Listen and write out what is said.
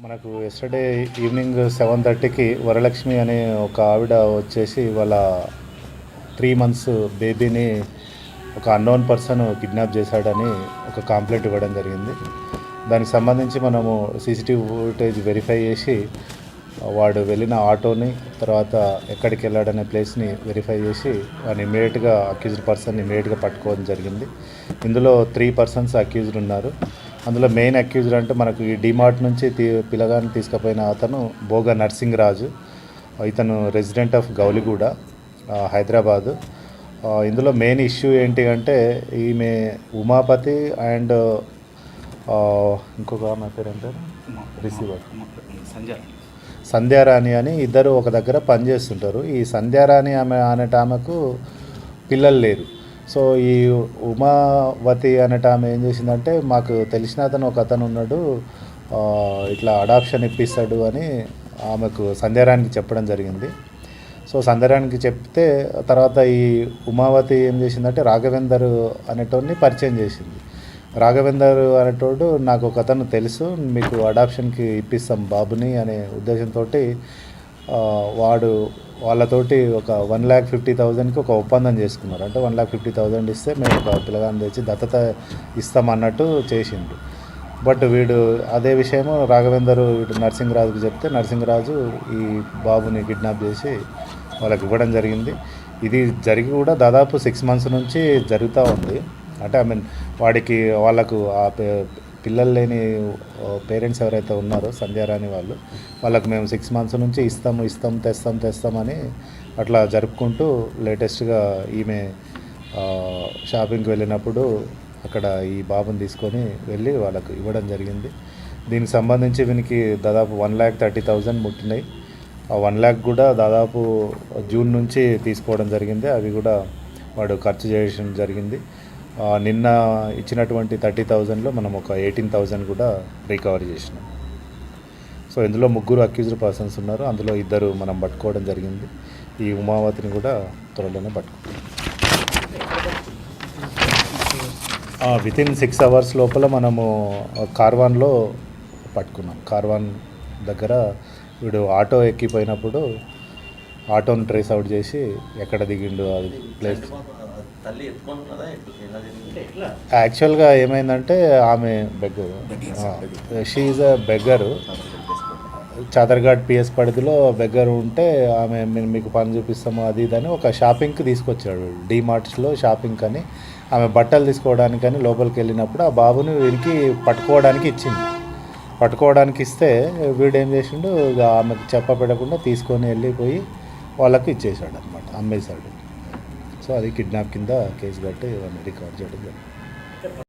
మనకు yesterday evening 7:30కి Varalakshmi అనే ఒక ఆవిడ వచ్చేసి వాళ్ళ 3 months బేబీని ఒక అన్నోన్ పర్సన్ కిడ్నాప్ చేశాడని ఒక కంప్లైంట్ ఇవ్వడం జరిగింది. దానికి సంబంధించి మనము సీసీటీవీ ఫుటేజ్ వెరిఫై చేసి వాడు వెళ్ళిన ఆటోని తర్వాత ఎక్కడికి వెళ్ళాడనే ప్లేస్ని వెరిఫై చేసి వాడిని ఇమీడియట్గా అక్యూజ్డ్ పర్సన్ ఇమీడియట్గా పట్టుకోవడం జరిగింది. ఇందులో 3 persons అక్యూజ్డ్ ఉన్నారు. అందులో మెయిన్ అక్యూజ్డ్ అంటే మనకు ఈ డిమార్ట్ నుంచి పిల్లగాన్ని తీసుకుపోయిన అతను బోగా నర్సింగ్రాజు. ఇతను రెసిడెంట్ ఆఫ్ గౌలిగూడ, హైదరాబాదు. ఇందులో మెయిన్ ఇష్యూ ఏంటి అంటే ఈమె ఉమాపతి అండ్ ఇంకొక ఆమె పేరు ఏంటారు రిసీవర్ సంధ్యారాణి అని ఇద్దరు ఒక దగ్గర పనిచేస్తుంటారు. ఈ సంధ్యారాణి ఆమెకు పిల్లలు లేరు. సో ఈ ఉమావతి ఆమె ఏం చేసిందంటే మాకు తెలిసిన అతను ఒక అతను ఉన్నాడు, ఇట్లా అడాప్షన్ ఇప్పిస్తాడు అని ఆమెకు సంధ్యారానికి చెప్పడం జరిగింది. సో సంధ్యారానికి చెప్తే తర్వాత ఈ ఉమావతి ఏం చేసిందంటే రాఘవేందర్ అనేటోడిని పరిచయం చేసింది. రాఘవేందర్ అనేటోడు నాకు ఒక అతను తెలుసు, మీకు అడాప్షన్కి ఇప్పిస్తాం బాబుని అనే ఉద్దేశంతో వాళ్ళతోటి ఒక 1,50,000కి ఒక ఒప్పందం చేసుకున్నారు. అంటే 1,50,000 ఇస్తే మేము ఒక పిల్లగాన్ని తెచ్చి దత్తత ఇస్తామన్నట్టు చేసిండు. బట్ వీడు అదే విషయము రాఘవేందర్ వీడు నర్సింగ్రాజుకి చెప్తే నర్సింగ్రాజు ఈ బాబుని కిడ్నాప్ చేసి వాళ్ళకి ఇవ్వడం జరిగింది. ఇది జరిగి కూడా దాదాపు 6 months నుంచి జరుగుతూ ఉంది. అంటే వాడికి వాళ్ళకు ఆ పిల్లలు లేని పేరెంట్స్ ఎవరైతే ఉన్నారో సంధ్యారాణి వాళ్ళకు మేము 6 months నుంచి తెస్తామని అట్లా జరుపుకుంటూ లేటెస్ట్గా ఈమె షాపింగ్కి వెళ్ళినప్పుడు అక్కడ ఈ బాబుని తీసుకొని వెళ్ళి వాళ్ళకు ఇవ్వడం జరిగింది. దీనికి సంబంధించి వీనికి దాదాపు 1,30,000 ముట్టినాయి. ఆ 1 lakh కూడా దాదాపు జూన్ నుంచి తీసుకోవడం జరిగింది. అవి కూడా వాడు ఖర్చు చేయడం జరిగింది. నిన్న ఇచ్చినటువంటి 30,000లో మనం ఒక 18,000 కూడా రికవరీ చేసినాం. సో ఇందులో 3 అక్యూజ్డ్ పర్సన్స్ ఉన్నారు. అందులో 2 మనం పట్టుకోవడం జరిగింది. ఈ ఉమావతిని కూడా త్వరలోనే పట్టుకుంటాం. వితిన్ 6 hours లోపల మనము కార్వాన్లో పట్టుకున్నాం. కార్వాన్ దగ్గర వీడు ఆటో ఎక్కిపోయినప్పుడు ఆటోని ట్రేస్ అవుట్ చేసి ఎక్కడ దిగిండు అది ప్లేస్. యాక్చువల్గా ఏమైందంటే ఆమె beggar, she is a beggar. Chaderghat PS పరిధిలో బెగ్గర్ ఉంటే ఆమె మీకు పని చూపిస్తాము అది ఇదని ఒక షాపింగ్కి తీసుకొచ్చాడు. డీమార్ట్స్లో షాపింగ్ అని ఆమె బట్టలు తీసుకోవడానికని లోపలికి వెళ్ళినప్పుడు ఆ బాబుని వీరికి పట్టుకోవడానికి ఇచ్చింది. పట్టుకోవడానికి ఇస్తే వీడేం చేసిండు, ఇక ఆమెకు చెప్పపెట్టకుండా తీసుకొని వెళ్ళిపోయి వాళ్ళకు ఇచ్చేసాడు అనమాట, అమ్మేశాడు. సో అది కిడ్నాప్ కింద కేసు కట్టి రికవర్ చేయడం జరిగింది.